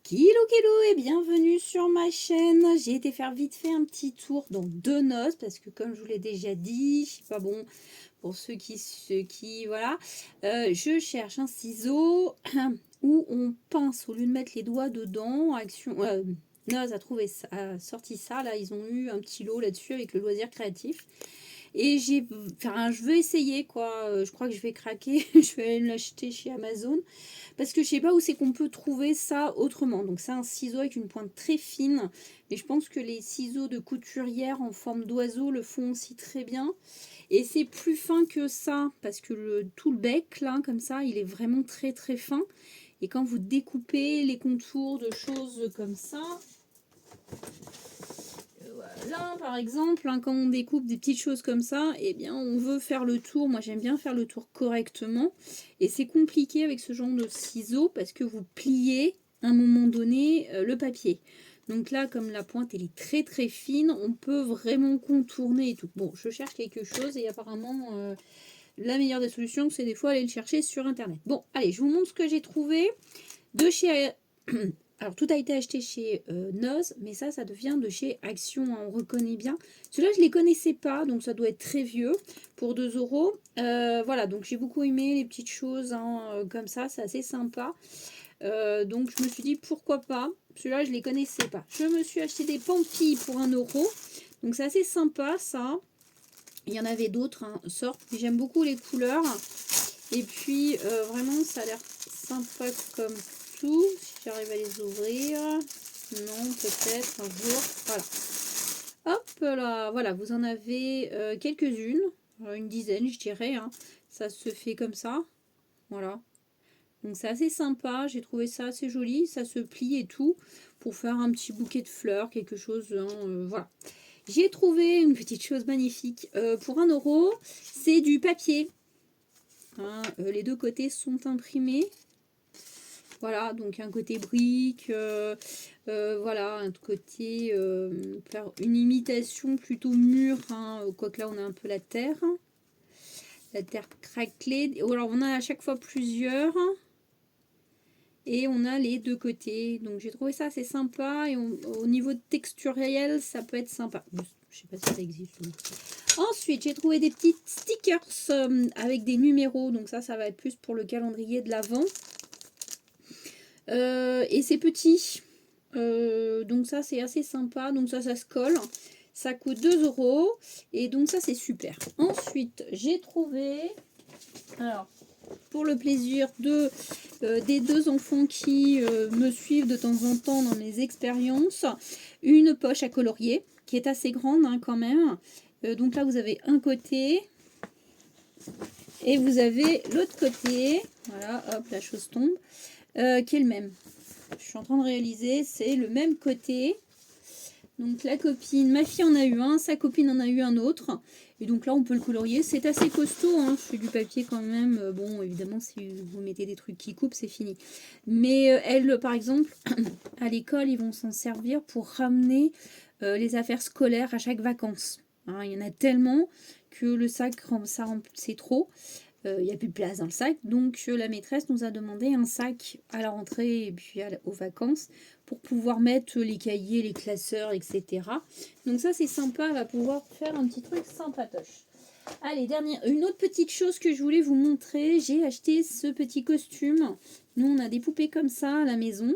Kilo et bienvenue sur ma chaîne. J'ai été faire vite fait un petit tour dans deux noces parce que comme je vous l'ai déjà dit, je sais pas bon pour ceux qui voilà, je cherche un ciseau où on pince au lieu de mettre les doigts dedans. Action Noz a trouvé ça, a sorti ça là, ils ont eu un petit lot là-dessus avec le loisir créatif. Et je veux essayer quoi. Je crois que je vais craquer. Je vais aller l'acheter chez Amazon parce que je sais pas où c'est qu'on peut trouver ça autrement. Donc c'est un ciseau avec une pointe très fine, mais je pense que les ciseaux de couturière en forme d'oiseau le font aussi très bien. Et c'est plus fin que ça parce que tout le bec là comme ça, il est vraiment très très fin. Et quand vous découpez les contours de choses comme ça, là, par exemple, quand on découpe des petites choses comme ça, eh bien, on veut faire le tour. Moi, j'aime bien faire le tour correctement. Et c'est compliqué avec ce genre de ciseaux parce que vous pliez, à un moment donné, le papier. Donc là, comme la pointe, elle est très très fine, on peut vraiment contourner et tout. Bon, je cherche quelque chose et apparemment, la meilleure des solutions, c'est des fois aller le chercher sur Internet. Bon, allez, je vous montre ce que j'ai trouvé de chez... Alors, tout a été acheté chez Noz, mais ça devient de chez Action, hein, on reconnaît bien. Celui-là, je ne les connaissais pas, donc ça doit être très vieux, pour 2 euros. Voilà, donc j'ai beaucoup aimé les petites choses hein, comme ça, c'est assez sympa. Donc, je me suis dit, pourquoi pas. Celui-là, je ne les connaissais pas. Je me suis acheté des pampilles pour 1 euro, donc c'est assez sympa, ça. Il y en avait d'autres, hein, sortes, mais j'aime beaucoup les couleurs. Et puis, vraiment, ça a l'air sympa comme tout. Si j'arrive à les ouvrir. Non, peut-être un jour. Voilà. Hop là, voilà, vous en avez quelques-unes. Une dizaine, je dirais. Hein. Ça se fait comme ça. Voilà. Donc c'est assez sympa. J'ai trouvé ça assez joli. Ça se plie et tout. Pour faire un petit bouquet de fleurs, quelque chose. Hein, voilà. J'ai trouvé une petite chose magnifique. Pour 1 euro, c'est du papier. Hein, les deux côtés sont imprimés. Voilà, donc un côté brique, voilà, un côté faire une imitation plutôt mûre, hein, quoique là on a un peu la terre craquelée. Alors on a à chaque fois plusieurs et on a les deux côtés. Donc j'ai trouvé ça assez sympa et au niveau texturiel ça peut être sympa. Je sais pas si ça existe. Ensuite j'ai trouvé des petits stickers avec des numéros, donc ça va être plus pour le calendrier de l'Avent. Et c'est petit, donc ça c'est assez sympa, donc ça se colle, ça coûte 2 euros et donc ça c'est super. Ensuite j'ai trouvé, alors pour le plaisir des deux enfants qui me suivent de temps en temps dans mes expériences, une poche à colorier qui est assez grande hein, quand même. Donc là vous avez un côté et vous avez l'autre côté, voilà, hop la chose tombe. Qui est le même. Je suis en train de réaliser, c'est le même côté. Donc la copine, ma fille en a eu un, sa copine en a eu un autre. Et donc là, on peut le colorier. C'est assez costaud, hein. Je fais du papier quand même. Bon, évidemment, si vous mettez des trucs qui coupent, c'est fini. Mais elle, par exemple, à l'école, ils vont s'en servir pour ramener les affaires scolaires à chaque vacances. Hein, il y en a tellement que le sac, c'est trop. Il n'y a plus de place dans le sac, donc la maîtresse nous a demandé un sac à la rentrée et puis aux vacances pour pouvoir mettre les cahiers, les classeurs, etc. Donc ça c'est sympa, elle va pouvoir faire un petit truc sympatoche. Allez, une autre petite chose que je voulais vous montrer, j'ai acheté ce petit costume. Nous on a des poupées comme ça à la maison.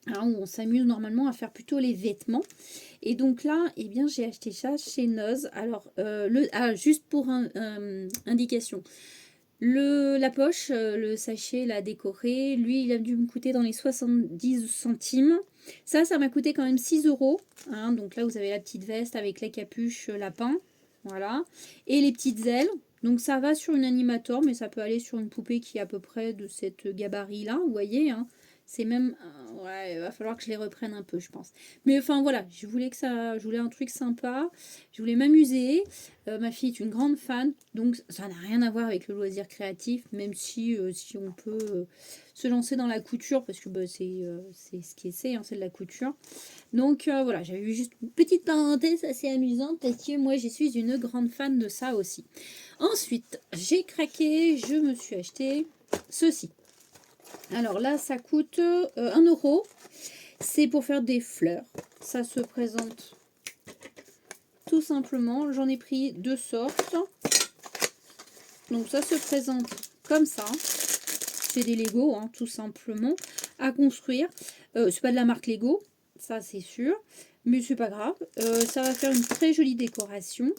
Alors, on s'amuse normalement à faire plutôt les vêtements. Et donc là, eh bien, j'ai acheté ça chez Noz. Alors, juste pour indication, la poche, le sachet, la décoré, lui, il a dû me coûter dans les 70 centimes. Ça m'a coûté quand même 6 euros. Hein, donc là, vous avez la petite veste avec la capuche lapin. Voilà. Et les petites ailes. Donc ça va sur une animator, mais ça peut aller sur une poupée qui est à peu près de cette gabarit-là. Vous voyez, hein. C'est même... ouais, il va falloir que je les reprenne un peu, je pense. Mais enfin, voilà, je voulais un truc sympa. Je voulais m'amuser. Ma fille est une grande fan, donc ça n'a rien à voir avec le loisir créatif, même si on peut se lancer dans la couture, parce que bah, c'est ce qui est, hein, c'est de la couture. Donc voilà, j'avais eu juste une petite parenthèse assez amusante, parce que moi je suis une grande fan de ça aussi. Ensuite, j'ai craqué, je me suis acheté ceci. Alors là, ça coûte 1 euro. C'est pour faire des fleurs. Ça se présente tout simplement. J'en ai pris 2 sortes. Donc ça se présente comme ça. C'est des Lego, hein, tout simplement, à construire. C'est pas de la marque Lego, ça c'est sûr. Mais c'est pas grave. Ça va faire une très jolie décoration.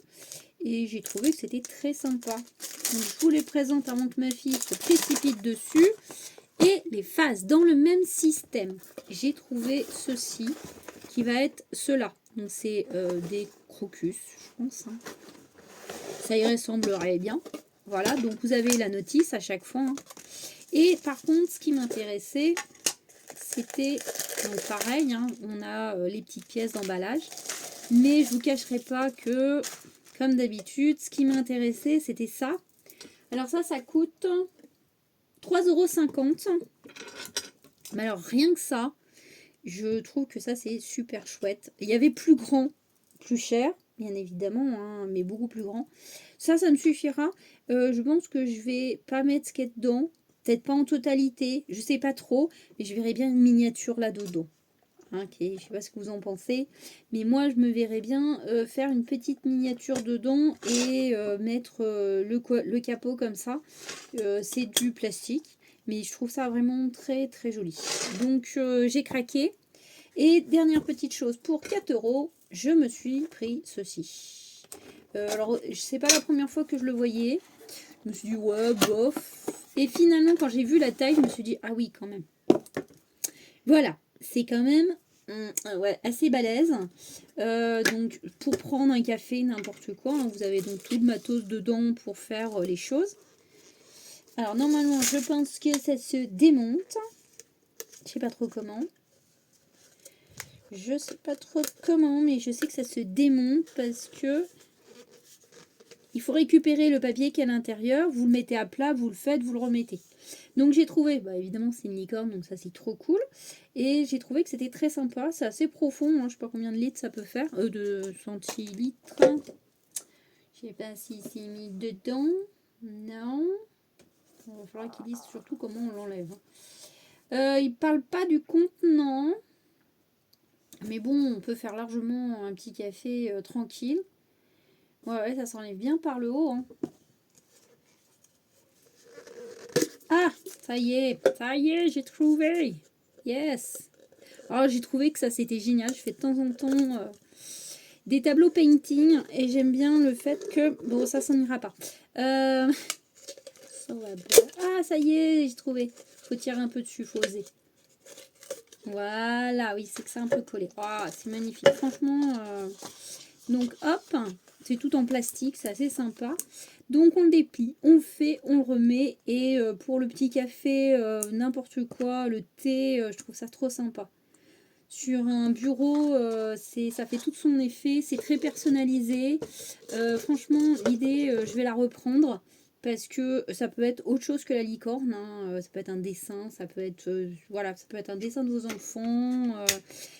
Et j'ai trouvé que c'était très sympa. Donc je vous les présente avant que ma fille se précipite dessus. Et les faces dans le même système. J'ai trouvé ceci qui va être cela. Donc c'est des crocus, je pense. Hein. Ça y ressemblerait bien. Voilà, donc vous avez la notice à chaque fois. Hein. Et par contre, ce qui m'intéressait, c'était pareil. Hein, on a les petites pièces d'emballage. Mais je ne vous cacherai pas que, comme d'habitude, ce qui m'intéressait, c'était ça. Alors ça coûte 3,50 €. Mais alors, rien que ça, je trouve que ça, c'est super chouette. Il y avait plus grand, plus cher, bien évidemment, hein, mais beaucoup plus grand. Ça me suffira. Je pense que je vais pas mettre ce qu'il y a dedans. Peut-être pas en totalité, je sais pas trop. Mais je verrai bien une miniature là-dedans. Hein, je sais pas ce que vous en pensez. Mais moi, je me verrais bien faire une petite miniature dedans et mettre le capot comme ça. C'est du plastique. Mais je trouve ça vraiment très très joli. Donc j'ai craqué. Et dernière petite chose, pour 4 €, je me suis pris ceci. Alors, c'est pas la première fois que je le voyais. Je me suis dit, ouais, bof. Et finalement, quand j'ai vu la taille, je me suis dit, ah oui, quand même. Voilà, c'est quand même ouais, assez balèze. Donc, pour prendre un café, n'importe quoi, hein, vous avez donc tout le matos dedans pour faire les choses. Alors, normalement, je pense que ça se démonte. Je sais pas trop comment. Je sais pas trop comment, mais je sais que ça se démonte parce que il faut récupérer le papier qui est à l'intérieur, vous le mettez à plat, vous le faites, vous le remettez. Donc j'ai trouvé, bah évidemment c'est une licorne, donc ça c'est trop cool. Et j'ai trouvé que c'était très sympa, c'est assez profond, hein, je sais pas combien de litres ça peut faire, de centilitres. Je sais pas si c'est mis dedans, non. Il va falloir qu'ils disent surtout comment on l'enlève. Ils parlent pas du contenant. Mais bon, on peut faire largement un petit café tranquille. Ouais, ça s'enlève bien par le haut. Hein. Ah, ça y est, j'ai trouvé. Yes. Oh, j'ai trouvé que ça c'était génial. Je fais de temps en temps des tableaux painting et j'aime bien le fait que... Bon, ça s'en ira pas. Ah, ça y est, j'ai trouvé. Faut tirer un peu dessus, faut oser. Voilà, oui, c'est que c'est un peu collé. Oh, c'est magnifique. Franchement... Donc hop, c'est tout en plastique, c'est assez sympa. Donc on le déplie, on le fait, on le remet. Et pour le petit café, n'importe quoi, le thé, je trouve ça trop sympa. Sur un bureau, ça fait tout son effet, c'est très personnalisé. Franchement, l'idée, je vais la reprendre. Parce que ça peut être autre chose que la licorne, hein. Ça peut être un dessin, ça peut être voilà, ça peut être un dessin de vos enfants,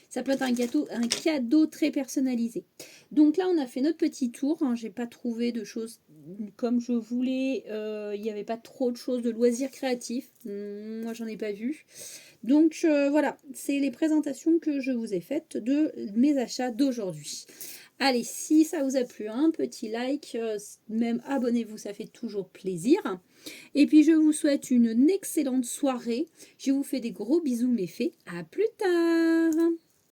ça peut être un cadeau très personnalisé. Donc là, on a fait notre petit tour. Hein. J'ai pas trouvé de choses comme je voulais. Il n'y avait pas trop de choses de loisirs créatifs. Moi, j'en ai pas vu. Donc voilà, c'est les présentations que je vous ai faites de mes achats d'aujourd'hui. Allez, si ça vous a plu, un petit like, même abonnez-vous, ça fait toujours plaisir. Et puis je vous souhaite une excellente soirée. Je vous fais des gros bisous méfaits. À plus tard!